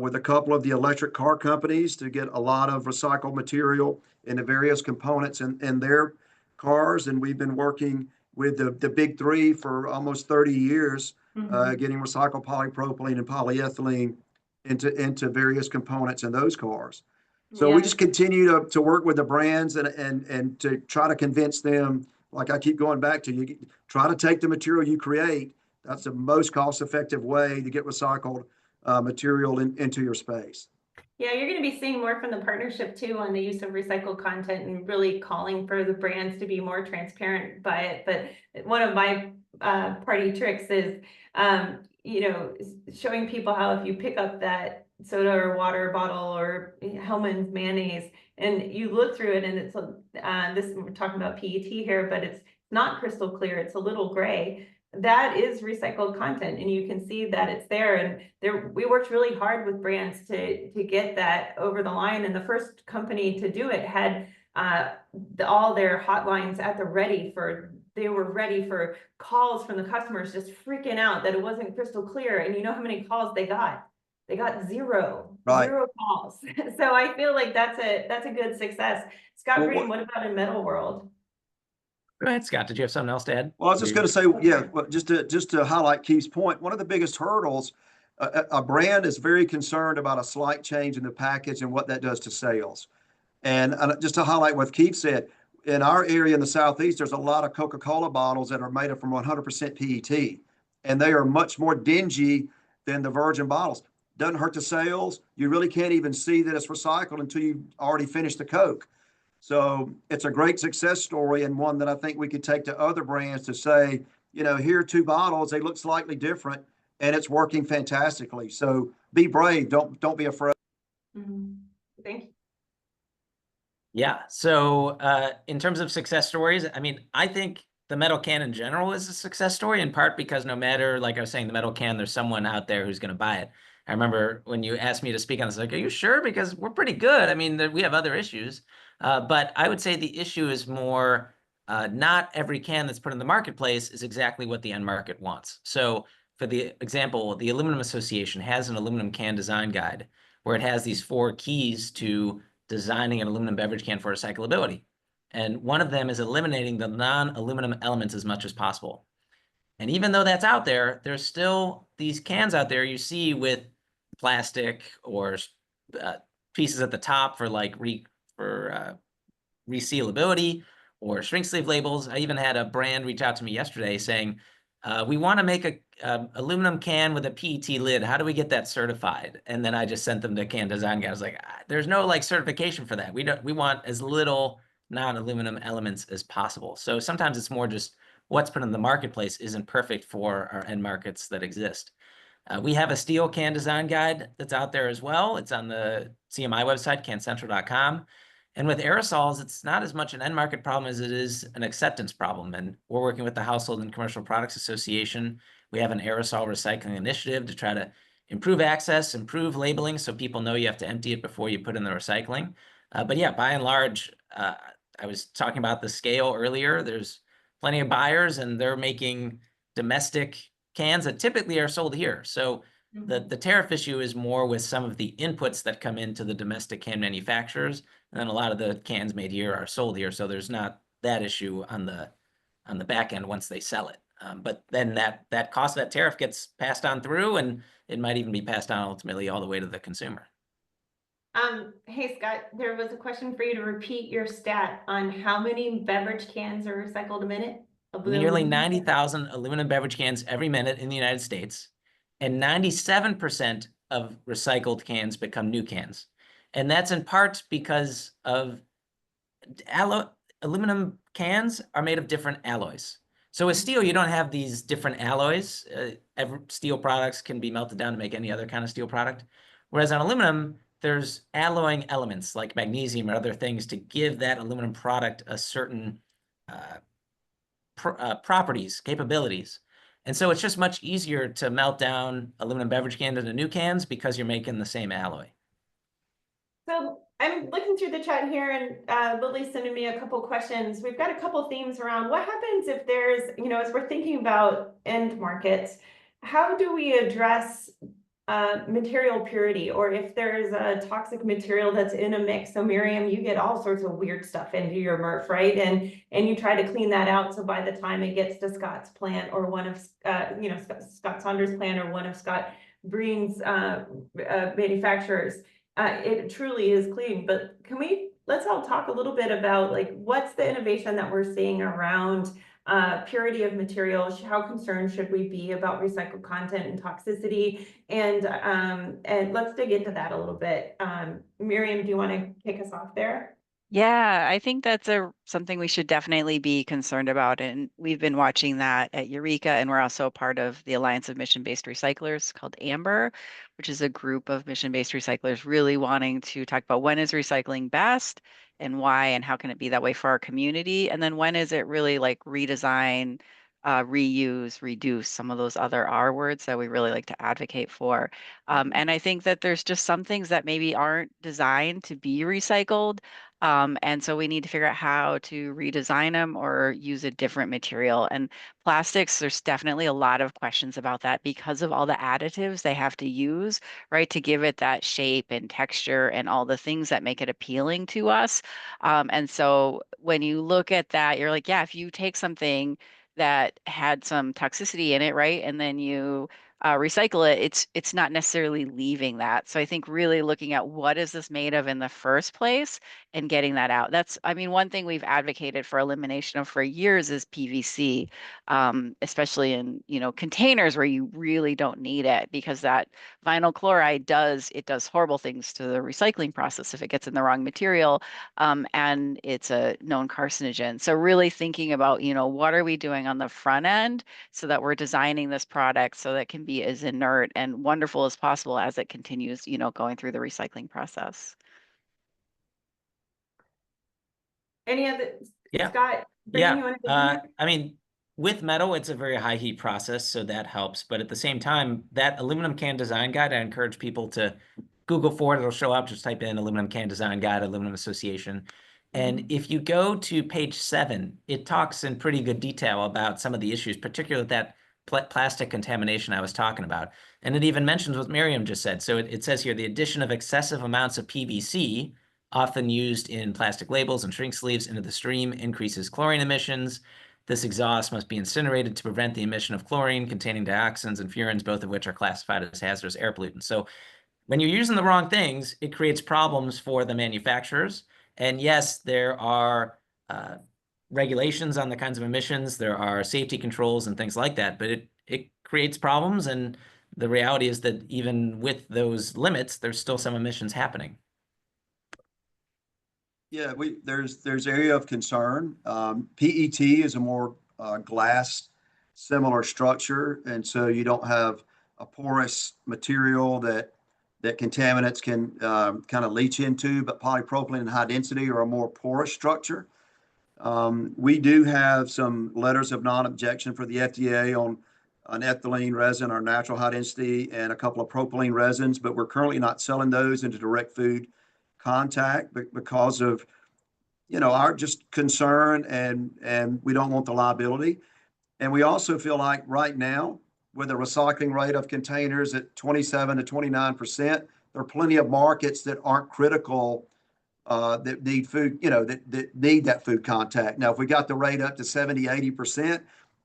with a couple of the electric car companies to get a lot of recycled material into various components in their cars. And we've been working with the big three for almost 30 years, getting recycled polypropylene and polyethylene into various components in those cars. So we just continue to work with the brands and to try to convince them, like I keep going back to, you try to take the material you create. That's the most cost-effective way to get recycled material into your space. Yeah, you're going to be seeing more from the partnership too on the use of recycled content and really calling for the brands to be more transparent by it. But one of my party tricks is, showing people how if you pick up that soda or water bottle or Hellmann's mayonnaise and you look through it and it's we're talking about PET here, but it's not crystal clear. It's a little gray. That is recycled content, and you can see that it's there. And we worked really hard with brands to get that over the line. And the first company to do it had all their hotlines at the ready they were ready for calls from the customers just freaking out that it wasn't crystal clear. And you know how many calls they got? They got zero calls. So I feel like that's a good success. Scott Green, what about in Metal World? Go ahead, Scott. Did you have something else to add? Well, I was just going to say, well, just to highlight Keith's point, one of the biggest hurdles, a brand is very concerned about a slight change in the package and what that does to sales. And just to highlight what Keith said, in our area in the Southeast, there's a lot of Coca-Cola bottles that are made from 100% PET, and they are much more dingy than the virgin bottles. Doesn't hurt the sales. You really can't even see that it's recycled until you've already finished the Coke. So it's a great success story, and one that I think we could take to other brands to say, here are two bottles, they look slightly different, and it's working fantastically. So be brave. Don't be afraid. Thank you. Yeah. So in terms of success stories, I mean, I think the metal can in general is a success story, in part because no matter, like I was saying, the metal can, there's someone out there who's going to buy it. I remember when you asked me to speak on this, like, are you sure? Because we're pretty good. I mean, we have other issues. But I would say the issue is more not every can that's put in the marketplace is exactly what the end market wants. So for the example, the Aluminum Association has an aluminum can design guide where it has these 4 keys to designing an aluminum beverage can for recyclability. And one of them is eliminating the non-aluminum elements as much as possible. And even though that's out there, there's still these cans out there you see with plastic or pieces at the top for like resealability or shrink sleeve labels. I even had a brand reach out to me yesterday saying, we want to make a aluminum can with a PET lid. How do we get that certified? And then I just sent them the can design guy. I was like, there's no like certification for that. We want as little non-aluminum elements as possible. So sometimes it's more just what's put in the marketplace isn't perfect for our end markets that exist. We have a steel can design guide that's out there as well. It's on the CMI website, cancentral.com. And with aerosols, it's not as much an end market problem as it is an acceptance problem. And we're working with the Household and Commercial Products Association. We have an aerosol recycling initiative to try to improve access, improve labeling, so people know you have to empty it before you put in the recycling. But yeah, by and large, I was talking about the scale earlier. There's plenty of buyers, and they're making domestic cans that typically are sold here. So the tariff issue is more with some of the inputs that come into the domestic can manufacturers. And then a lot of the cans made here are sold here. So there's not that issue on the back end once they sell it. But then that cost of that tariff gets passed on through, and it might even be passed on ultimately all the way to the consumer. Hey, Scott, there was a question for you to repeat your stat on how many beverage cans are recycled a minute? Nearly 90,000 aluminum beverage cans every minute in the United States, and 97% of recycled cans become new cans. And that's in part because of aluminum cans are made of different alloys. So with steel, you don't have these different alloys. Steel products can be melted down to make any other kind of steel product. Whereas on aluminum, there's alloying elements like magnesium or other things to give that aluminum product a certain properties, capabilities. And so it's just much easier to melt down aluminum beverage cans into new cans because you're making the same alloy. So I'm looking through the chat here and Lily's sending me a couple questions. We've got a couple themes around what happens if there's, as we're thinking about end markets, how do we address material purity, or if there's a toxic material that's in a mix? So Miriam, you get all sorts of weird stuff into your MRF, right? And you try to clean that out. So by the time it gets to Scott's plant or one of, Scott Saunders' plant or one of Scott Breen's manufacturers, it truly is clean. But let's all talk a little bit about like, what's the innovation that we're seeing around purity of materials? How concerned should we be about recycled content and toxicity? And let's dig into that a little bit. Miriam, do you want to kick us off there? Yeah, I think that's something we should definitely be concerned about. And we've been watching that at Eureka, and we're also part of the Alliance of Mission-Based Recyclers called AMBER, which is a group of mission-based recyclers really wanting to talk about when is recycling best and why and how can it be that way for our community. And then when is it really like redesign, reuse, reduce, some of those other R words that we really like to advocate for. And I think that there's just some things that maybe aren't designed to be recycled. And so we need to figure out how to redesign them or use a different material. And plastics, there's definitely a lot of questions about that because of all the additives they have to use, right, to give it that shape and texture and all the things that make it appealing to us. And so when you look at that, you're like, yeah, if you take something that had some toxicity in it, right, and then you recycle it, it's not necessarily leaving that. So I think really looking at what is this made of in the first place and getting that out. That's, I mean, one thing we've advocated for elimination of for years is PVC, especially in, containers where you really don't need it because that vinyl chloride does horrible things to the recycling process if it gets in the wrong material, and it's a known carcinogen. So really thinking about, what are we doing on the front end so that we're designing this product so that it can be as inert and wonderful as possible as it continues, going through the recycling process. Any other, Yeah. Scott, Breen, you want to Yeah, I mean, with metal, it's a very high heat process, so that helps. But at the same time, that aluminum can design guide, I encourage people to Google for it. It'll show up. Just type in aluminum can design guide, aluminum association. And if you go to page 7, it talks in pretty good detail about some of the issues, particularly that plastic contamination I was talking about. And it even mentions what Miriam just said. So it says here, the addition of excessive amounts of PVC, often used in plastic labels and shrink sleeves, into the stream increases chlorine emissions. This exhaust must be incinerated to prevent the emission of chlorine containing dioxins and furans, both of which are classified as hazardous air pollutants. So when you're using the wrong things, it creates problems for the manufacturers. And yes, there are regulations on the kinds of emissions, there are safety controls and things like that, but it creates problems. And the reality is that even with those limits, there's still some emissions happening. Yeah, there's area of concern. PET is a more glass similar structure, and so you don't have a porous material that contaminants can kind of leach into. But polypropylene and high density are a more porous structure. We do have some letters of non-objection for the FDA on an ethylene resin, our natural high density, and a couple of propylene resins, but we're currently not selling those into direct food contact because of our just concern, and we don't want the liability. And we also feel like right now, with a recycling rate of containers at 27 to 29%, there are plenty of markets that aren't critical, that need food, that need that food contact. Now, if we got the rate up to 70, 80%,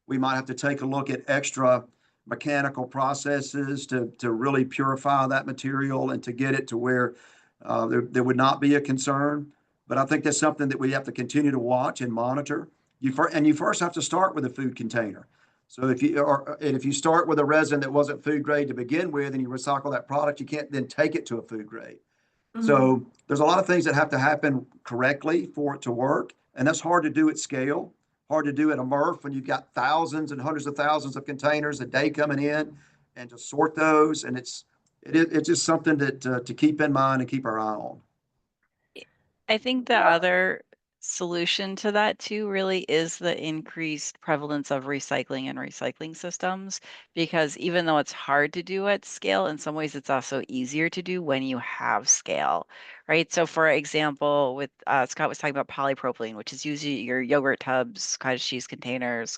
we might have to take a look at extra mechanical processes to really purify that material and to get it to where there would not be a concern. But I think that's something that we have to continue to watch and monitor. You first have to start with a food container. So if you start with a resin that wasn't food grade to begin with, and you recycle that product, you can't then take it to a food grade. So there's a lot of things that have to happen correctly for it to work, and that's hard to do at scale. Hard to do at a MRF when you've got thousands and hundreds of thousands of containers a day coming in, and to sort those. And it's just something that to keep in mind and keep our eye on. I think the other solution to that too really is the increased prevalence of recycling and recycling systems, because even though it's hard to do at scale, in some ways it's also easier to do when you have scale, right? So for example, with Scott was talking about polypropylene, which is usually your yogurt tubs, cottage cheese containers,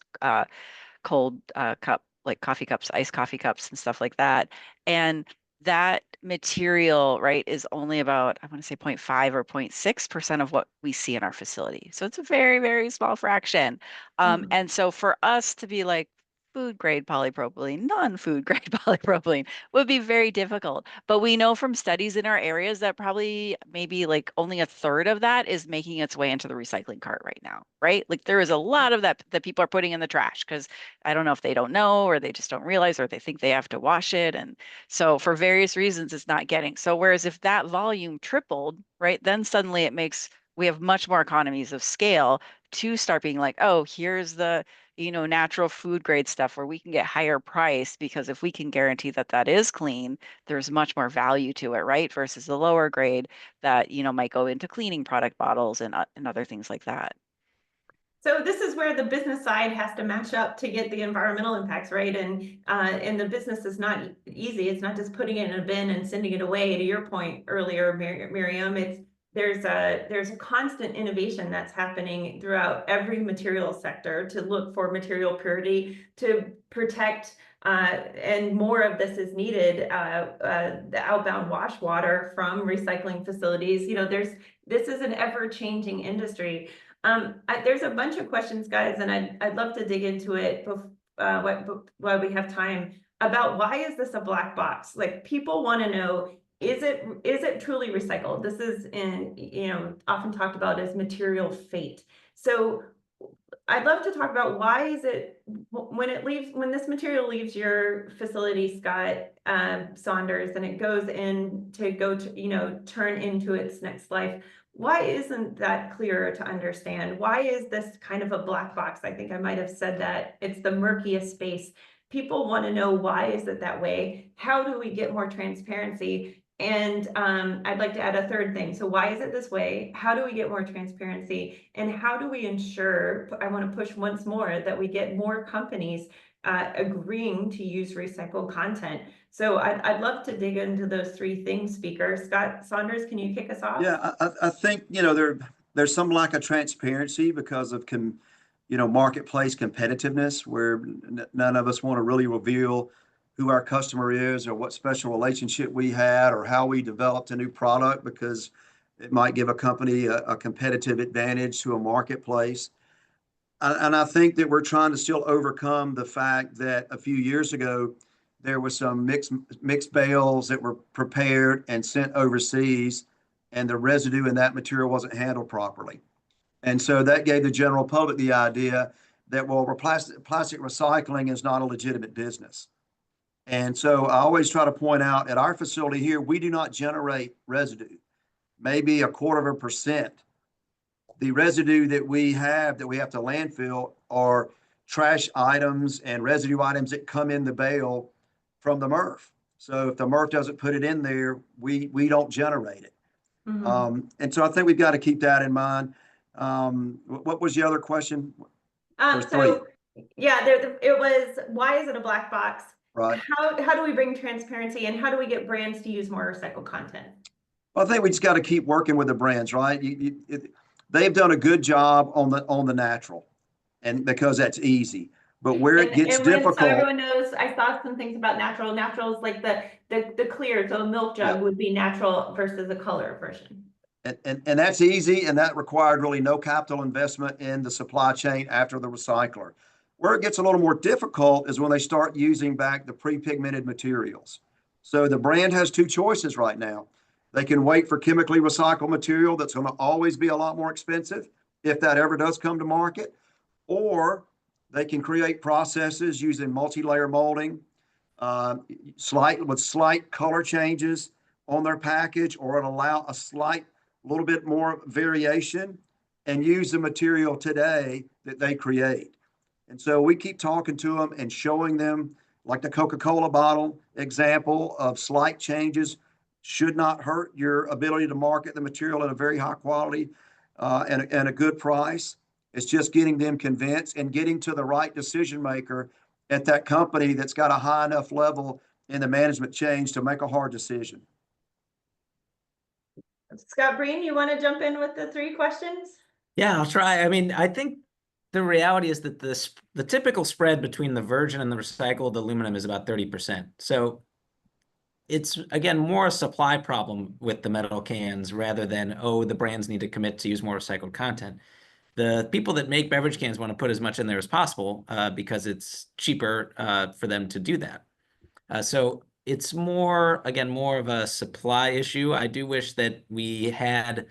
cold cup, like coffee cups, iced coffee cups and stuff like that. And that material, right, is only about, I want to say 0.5 or 0.6% of what we see in our facility. So it's a very, very small fraction. And so for us to be like, food grade polypropylene, non-food grade polypropylene would be very difficult. But we know from studies in our areas that probably maybe like only a third of that is making its way into the recycling cart right now, right? Like there is a lot of that that people are putting in the trash because I don't know if they don't know or they just don't realize or they think they have to wash it. And so for various reasons, it's not getting. So whereas if that volume tripled, right, then suddenly we have much more economies of scale to start being like, oh, here's the natural food grade stuff where we can get higher price because if we can guarantee that that is clean, there's much more value to it, right? Versus the lower grade that, might go into cleaning product bottles and other things like that. So this is where the business side has to match up to get the environmental impacts, right? And the business is not easy. It's not just putting it in a bin and sending it away. To your point earlier, Miriam, there's a constant innovation that's happening throughout every material sector to look for material purity, to protect, and more of this is needed, the outbound wash water from recycling facilities. This is an ever-changing industry. There's a bunch of questions, guys, and I'd love to dig into it while we have time about why is this a black box? Like people want to know, is it truly recycled? This is often talked about as material fate. So I'd love to talk about why is it when this material leaves your facility, Scott Saunders, and it goes in to turn into its next life. Why isn't that clearer to understand? Why is this kind of a black box? I think I might have said that it's the murkiest space. People want to know, why is it that way? How do we get more transparency? And I'd like to add a third thing. So why is it this way? How do we get more transparency? And how do we ensure, I want to push once more, that we get more companies agreeing to use recycled content? So I'd love to dig into those three things, speaker. Scott Saunders, can you kick us off? Yeah, I think, there's some lack of transparency because of marketplace competitiveness where none of us want to really reveal who our customer is or what special relationship we had or how we developed a new product, because it might give a company a competitive advantage to a marketplace. And I think that we're trying to still overcome the fact that a few years ago, there was some mixed bales that were prepared and sent overseas, and the residue in that material wasn't handled properly. And so that gave the general public the idea that, well, plastic recycling is not a legitimate business. And so I always try to point out at our facility here, we do not generate residue, maybe 0.25%. The residue that we have to landfill are trash items and residue items that come in the bale from the MRF. So if the MRF doesn't put it in there, we don't generate it. And so I think we've got to keep that in mind. What was the other question? There's three. Yeah, it was, why is it a black box? Right. How do we bring transparency, and how do we get brands to use more recycled content? Well, I think we just got to keep working with the brands, right? They've done a good job on the natural, and because that's easy. But where it gets difficult, so everyone knows, I saw some things about natural. Natural is like the clear, so a milk jug would be natural versus a color version. And that's easy, and that required really no capital investment in the supply chain after the recycler. Where it gets a little more difficult is when they start using back the pre-pigmented materials. So the brand has two choices right now. They can wait for chemically recycled material that's going to always be a lot more expensive if that ever does come to market, or they can create processes using multi-layer molding, slight color changes on their package, or it allow a little bit more variation and use the material today that they create. And so we keep talking to them and showing them, like the Coca-Cola bottle example of slight changes should not hurt your ability to market the material in a very high quality and a good price. It's just getting them convinced and getting to the right decision maker at that company that's got a high enough level in the management change to make a hard decision. Scott Breen, you want to jump in with the 3 questions? Yeah, I'll try. I mean, I think the reality is that the typical spread between the virgin and the recycled aluminum is about 30%. So it's, again, more a supply problem with the metal cans rather than, oh, the brands need to commit to use more recycled content. The people that make beverage cans want to put as much in there as possible because it's cheaper for them to do that. So it's more, again, more of a supply issue. I do wish that we had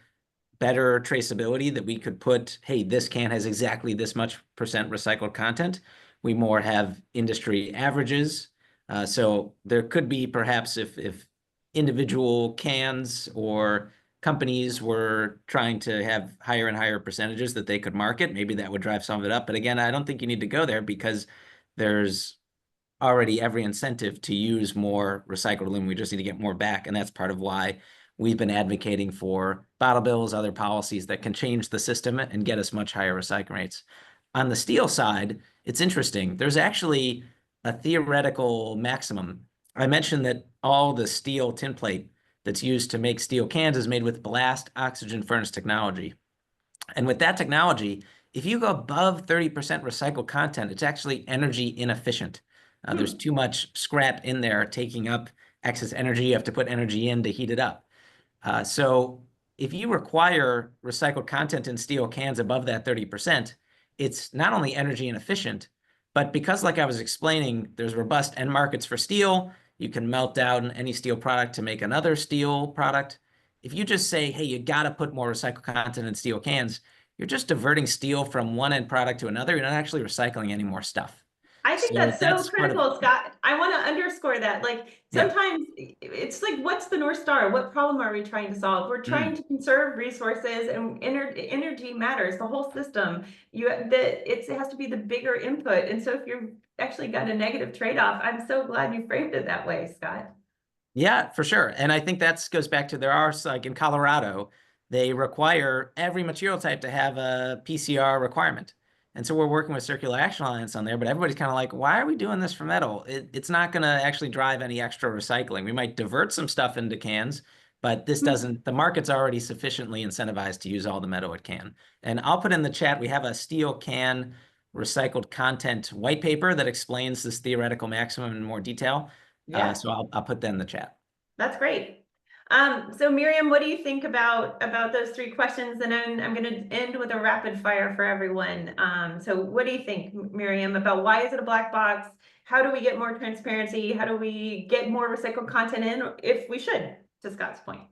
better traceability, that we could put, hey, this can has exactly this much percent recycled content. We more have industry averages. So there could be perhaps if individual cans or companies were trying to have higher and higher percentages that they could market, maybe that would drive some of it up. But again, I don't think you need to go there because there's already every incentive to use more recycled aluminum. We just need to get more back. And that's part of why we've been advocating for bottle bills, other policies that can change the system and get us much higher recycling rates. On the steel side, it's interesting. There's actually a theoretical maximum. I mentioned that all the steel tin plate that's used to make steel cans is made with blast oxygen furnace technology. And with that technology, if you go above 30% recycled content, it's actually energy inefficient. There's too much scrap in there taking up excess energy. You have to put energy in to heat it up. So if you require recycled content in steel cans above that 30%, it's not only energy inefficient, but because, like I was explaining, there's robust end markets for steel, you can melt down any steel product to make another steel product. If you just say, hey, you got to put more recycled content in steel cans, you're just diverting steel from one end product to another. You're not actually recycling any more stuff. I think So that's so part of critical, Scott. I want to underscore that. Like, Yeah. sometimes it's like, what's the North Star? What problem are we trying to solve? We're trying to conserve resources, and energy matters, the whole system. It has to be the bigger input. And so if you've actually got a negative trade-off, I'm so glad you framed it that way, Scott. Yeah, for sure. And I think that goes back to, there are, like in Colorado, they require every material type to have a PCR requirement. And so we're working with Circular Action Alliance on there, but everybody's kind of like, why are we doing this for metal? It's not going to actually drive any extra recycling. We might divert some stuff into cans, but this doesn't, the market's already sufficiently incentivized to use all the metal it can. And I'll put in the chat, we have a steel can recycled content white paper that explains this theoretical maximum in more detail. Yeah. So I'll put that in the chat. That's great. So Miriam, what do you think about those 3 questions? And then I'm going to end with a rapid fire for everyone. So what do you think, Miriam, about why is it a black box? How do we get more transparency? How do we get more recycled content in, if we should, to Scott's point?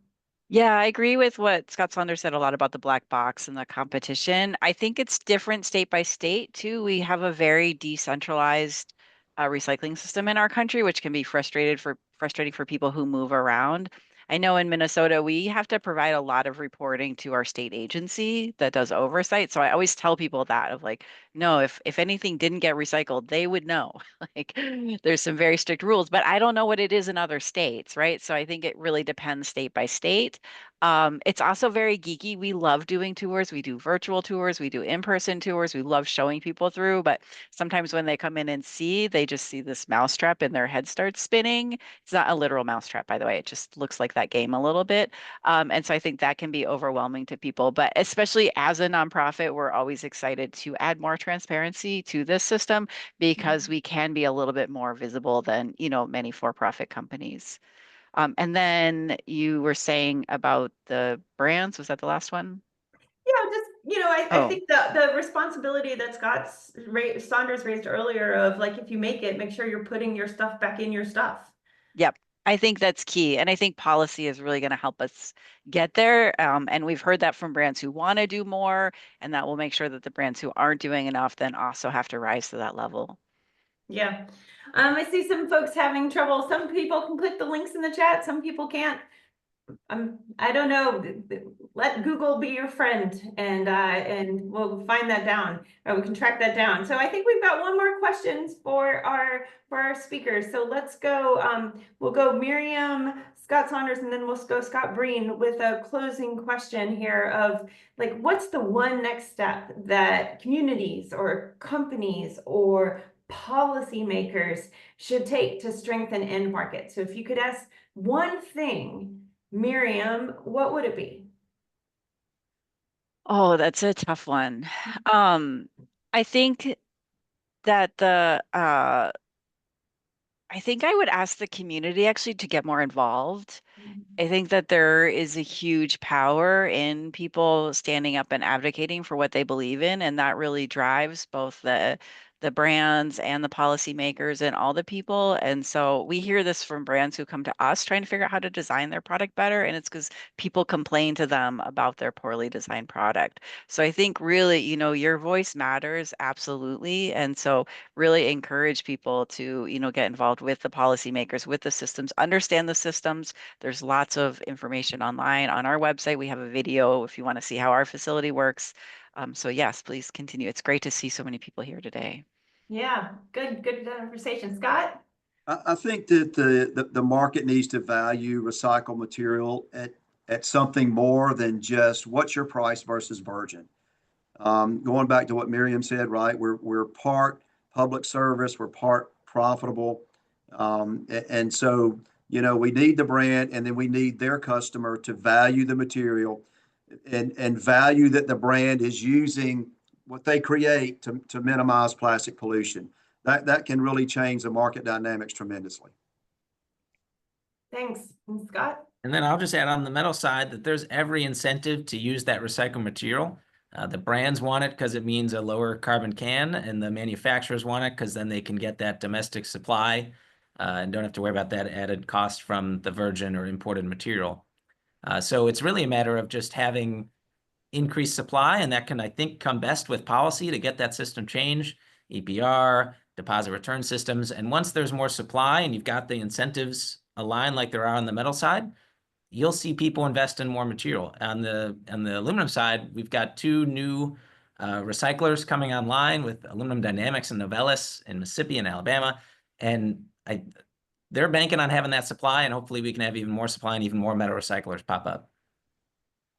Yeah, I agree with what Scott Saunders said a lot about the black box and the competition. I think it's different state by state too. We have a very decentralized recycling system in our country, which can be frustrating for people who move around. I know in Minnesota, we have to provide a lot of reporting to our state agency that does oversight. So I always tell people that, of like, no, if anything didn't get recycled, they would know. Like, there's some very strict rules, but I don't know what it is in other states, right? So I think it really depends state by state. It's also very geeky. We love doing tours. We do virtual tours. We do in-person tours. We love showing people through, but sometimes when they come in and see, they just see this mousetrap and their head starts spinning. It's not a literal mousetrap, by the way. It just looks like that game a little bit. And so I think that can be overwhelming to people, but especially as a nonprofit, we're always excited to add more transparency to this system because we can be a little bit more visible than, many for-profit companies. And then you were saying about the brands. Was that the last one? Yeah, just, I Oh, think the responsibility that Saunders raised earlier of, like, if you make it, make sure you're putting your stuff back in your stuff. yep. I think that's key. And I think policy is really going to help us get there. And we've heard that from brands who want to do more, and that will make sure that the brands who aren't doing enough then also have to rise to that level. Yeah. I see some folks having trouble. Some people can click the links in the chat, some people can't. I don't know, let Google be your friend and we'll find that down, or we can track that down. So I think we've got one more questions for our speakers. So let's go, we'll go Miriam, Scott Saunders, and then we'll go Scott Breen with a closing question here of like, what's the one next step that communities or companies or policymakers should take to strengthen end market? So if you could ask one thing, Miriam, what would it be? Oh, that's a tough one. I think that I think I would ask the community actually to get more involved. I think that there is a huge power in people standing up and advocating for what they believe in, and that really drives both the brands and the policymakers and all the people. And so we hear this from brands who come to us trying to figure out how to design their product better, and it's because people complain to them about their poorly designed product. So I think really, your voice matters absolutely. And so really encourage people to, get involved with the policymakers, with the systems, understand the systems. There's lots of information online on our website. We have a video if you want to see how our facility works. So yes, please continue. It's great to see so many people here today. Yeah, good conversation. Scott? I think that the market needs to value recycled material at something more than just what's your price versus virgin. Going back to what Miriam said, right? We're part public service, we're part profitable. And so, we need the brand and then we need their customer to value the material and value that the brand is using what they create to minimize plastic pollution. That can really change the market dynamics tremendously. Thanks. And Scott? And then I'll just add on the metal side that there's every incentive to use that recycled material. The brands want it because it means a lower carbon can, and the manufacturers want it because then they can get that domestic supply and don't have to worry about that added cost from the virgin or imported material. So it's really a matter of just having increased supply, and that can, I think, come best with policy to get that system changed, EPR, deposit return systems. And once there's more supply and you've got the incentives aligned like there are on the metal side, you'll see people invest in more material. On the aluminum side, we've got two new recyclers coming online with Aluminum Dynamics and Novelis in Mississippi and Alabama. And they're banking on having that supply, and hopefully we can have even more supply and even more metal recyclers pop up.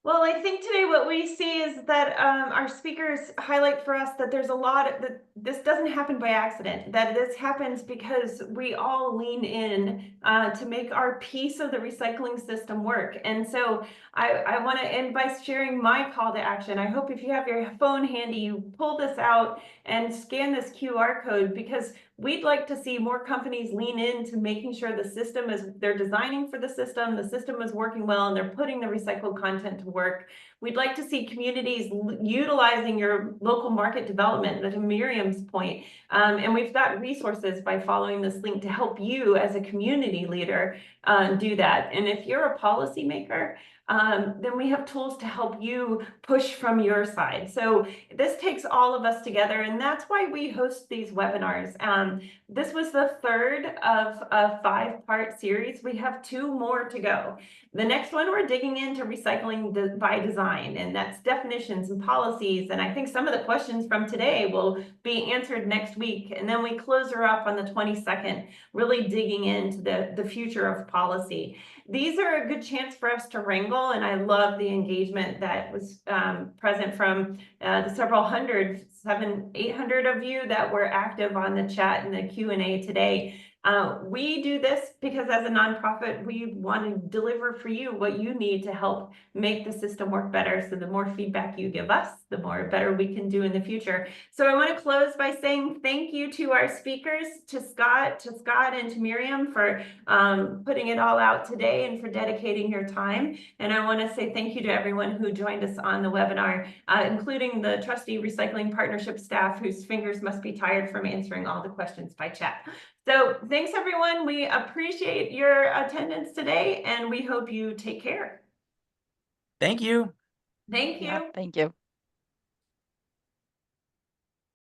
Well, I think today what we see is that our speakers highlight for us that there's a lot that this doesn't happen by accident, that this happens because we all lean in to make our piece of the recycling system work. And so I want to end by sharing my call to action. I hope if you have your phone handy, you pull this out and scan this QR code, because we'd like to see more companies lean into making sure the system they're designing for the system is working well, and they're putting the recycled content to work. We'd like to see communities utilizing your local market development, to Miriam's point. And we've got resources by following this link to help you as a community leader do that. And if you're a policymaker, then we have tools to help you push from your side. So this takes all of us together, and that's why we host these webinars. This was the third of a 5-part series. We have 2 more to go. The next one, we're digging into recycling by design, and that's definitions and policies. And I think some of the questions from today will be answered next week. And then we close her up on the 22nd, really digging into the future of policy. These are a good chance for us to wrangle, and I love the engagement that was present from the several hundred, 800 of you that were active on the chat and the Q&A today. We do this because as a nonprofit, we want to deliver for you what you need to help make the system work better. So the more feedback you give us, the more better we can do in the future. So I want to close by saying thank you to our speakers, to Scott and to Miriam for putting it all out today and for dedicating your time. And I want to say thank you to everyone who joined us on the webinar, including the Trustee Recycling Partnership staff, whose fingers must be tired from answering all the questions by chat. So thanks, everyone. We appreciate your attendance today, and we hope you take care. Thank you. Thank you. Yeah, thank you.